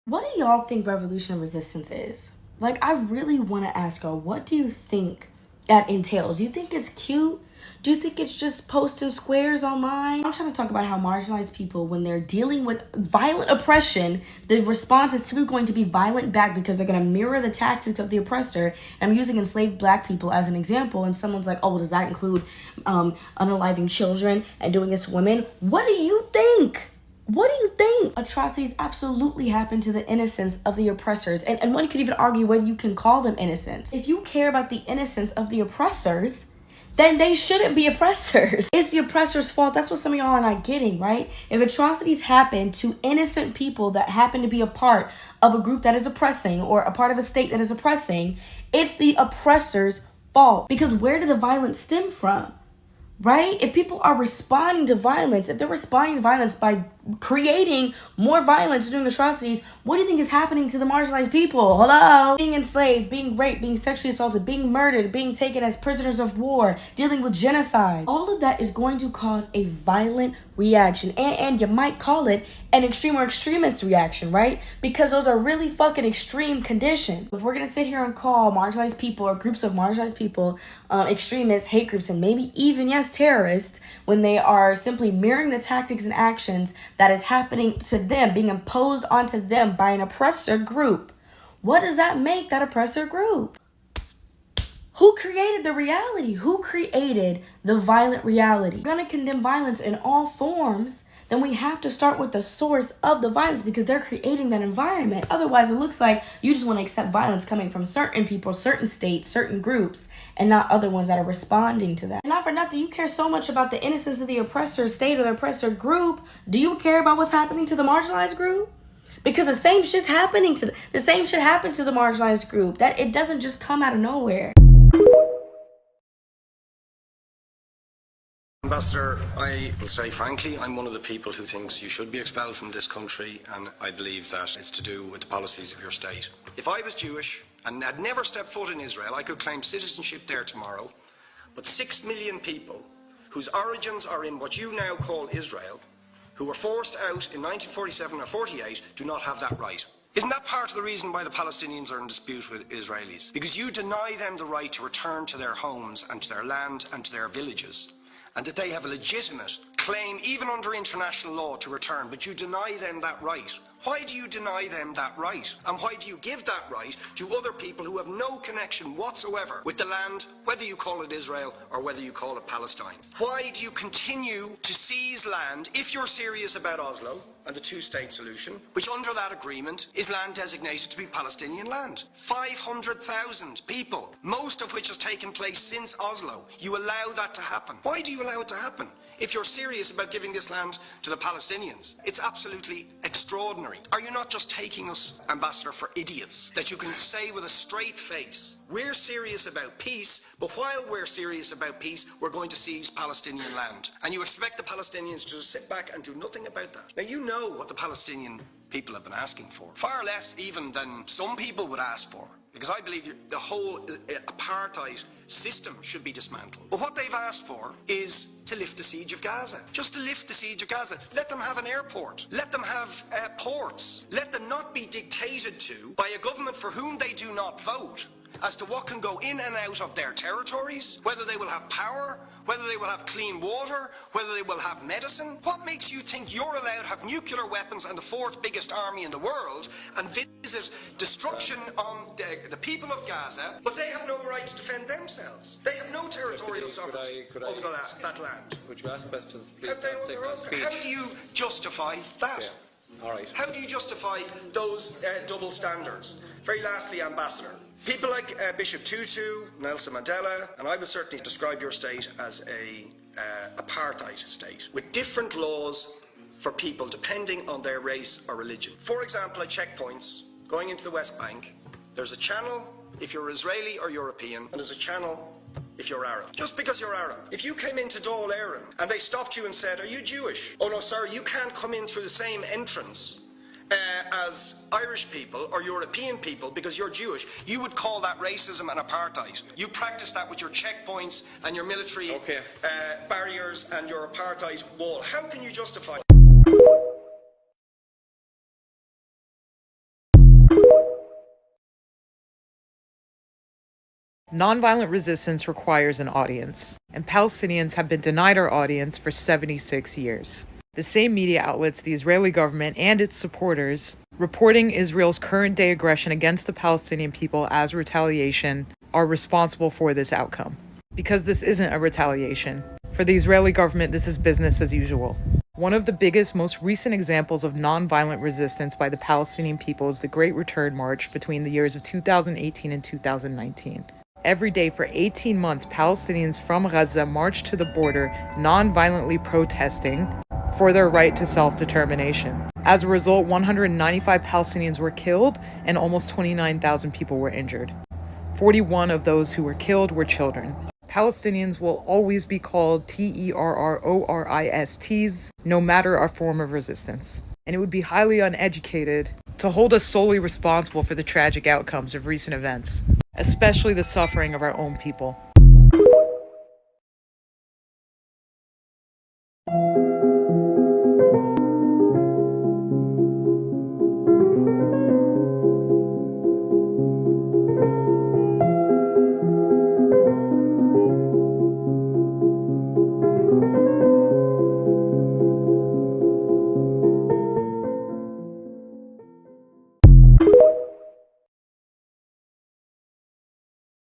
What do y'all think revolution resistance is? Like, I really want to ask y'all, what do you think that entails? Do you think it's cute? Do you think it's just posting squares online? I'm trying to talk about how marginalized people, when they're dealing with violent oppression, the response is typically going to be violent back because they're going to mirror the tactics of the oppressor. And I'm using enslaved black people as an example, and someone's like, oh, well, does that include unaliving children and doing this to women? What do you think? What do you think? Atrocities absolutely happen to the innocence of the oppressors. And one could even argue whether you can call them innocents. If you care about the innocence of the oppressors, then they shouldn't be oppressors. It's the oppressor's fault. That's what some of y'all are not getting, right? If atrocities happen to innocent people that happen to be a part of a group that is oppressing or a part of a state that is oppressing, it's the oppressor's fault. Because where did the violence stem from? Right? If people are responding to violence, if they're responding to violence by creating more violence, doing atrocities, what do you think is happening to the marginalized people? Hello? Being enslaved, being raped, being sexually assaulted, being murdered, being taken as prisoners of war, dealing with genocide. All of that is going to cause a violent reaction. And you might call it an extreme or extremist reaction, right? Because those are really fucking extreme conditions. If we're going to sit here and call marginalized people or groups of marginalized people extremists, hate groups, and maybe even, yes, terrorists, when they are simply mirroring the tactics and actions that is happening to them, being imposed onto them by an oppressor group, what does that make that oppressor group? Who created the reality? Who created the violent reality? If we're going to condemn violence in all forms, then we have to start with the source of the violence because they're creating that environment. Otherwise, it looks like you just want to accept violence coming from certain people, certain states, certain groups, and not other ones that are responding to that. And not for nothing, you care so much about the innocence of the oppressor state or the oppressor group. Do you care about what's happening to the marginalized group? Because the same shit's happening to the same shit happens to the marginalized group. That it doesn't just come out of nowhere. Ambassador, I will say frankly, I'm one of the people who thinks you should be expelled from this country, and I believe that it's to do with the policies of your state. If I was Jewish and had never stepped foot in Israel, I could claim citizenship there tomorrow, but 6 million people whose origins are in what you now call Israel, who were forced out in 1947 or 48, do not have that right. Isn't that part of the reason why the Palestinians are in dispute with Israelis? Because you deny them the right to return to their homes and to their land and to their villages, and that they have a legitimate claim, even under international law, to return, but you deny them that right. Why do you deny them that right? And why do you give that right to other people who have no connection whatsoever with the land, whether you call it Israel or whether you call it Palestine? Why do you continue to seize land if you're serious about Oslo and the two-state solution, which under that agreement is land designated to be Palestinian land? 500,000 people, most of which has taken place since Oslo. You allow that to happen. Why do you allow it to happen? If you're serious about giving this land to the Palestinians, it's absolutely extraordinary. Are you not just taking us, Ambassador, for idiots? That you can say with a straight face, we're serious about peace, but while we're serious about peace, we're going to seize Palestinian land. And you expect the Palestinians to just sit back and do nothing about that. Now, you know what the Palestinian people have been asking for. Far less even than some people would ask for. Because I believe the whole apartheid system should be dismantled. But what they've asked for is to lift the siege of Gaza. Just to lift the siege of Gaza. Let them have an airport. Let them have ports. Let them not be dictated to by a government for whom they do not vote as to what can go in and out of their territories, whether they will have power, whether they will have clean water, whether they will have medicine. What makes you think you're allowed to have nuclear weapons and the fourth biggest army in the world and visit destruction on the people of Gaza, but they have no right to defend themselves? They have no territorial sovereignty over that land. Could you ask questions, please? How do you justify that? Yeah. All right. How do you justify those double standards? Very lastly, Ambassador, people like Bishop Tutu, Nelson Mandela, and I would certainly describe your state as a apartheid state, with different laws for people depending on their race or religion. For example, at checkpoints going into the West Bank, there's a channel if you're Israeli or European, and there's a channel if you're Arab. Just because you're Arab. If you came into Dáil Éireann and they stopped you and said, are you Jewish? Oh no, sir, you can't come in through the same entrance as Irish people or European people because you're Jewish, you would call that racism and apartheid. You practice that with your checkpoints and your military barriers and your apartheid wall. How can you justify Nonviolent resistance requires an audience, and Palestinians have been denied our audience for 76 years. The same media outlets, the Israeli government and its supporters, reporting Israel's current-day aggression against the Palestinian people as retaliation, are responsible for this outcome. Because this isn't a retaliation. For the Israeli government, this is business as usual. One of the biggest, most recent examples of nonviolent resistance by the Palestinian people is the Great Return March between the years of 2018 and 2019. Every day for 18 months, Palestinians from Gaza marched to the border, non-violently protesting for their right to self-determination. As a result, 195 Palestinians were killed and almost 29,000 people were injured. 41 of those who were killed were children. Palestinians will always be called terrorists, no matter our form of resistance. And it would be highly uneducated to hold us solely responsible for the tragic outcomes of recent events, especially the suffering of our own people.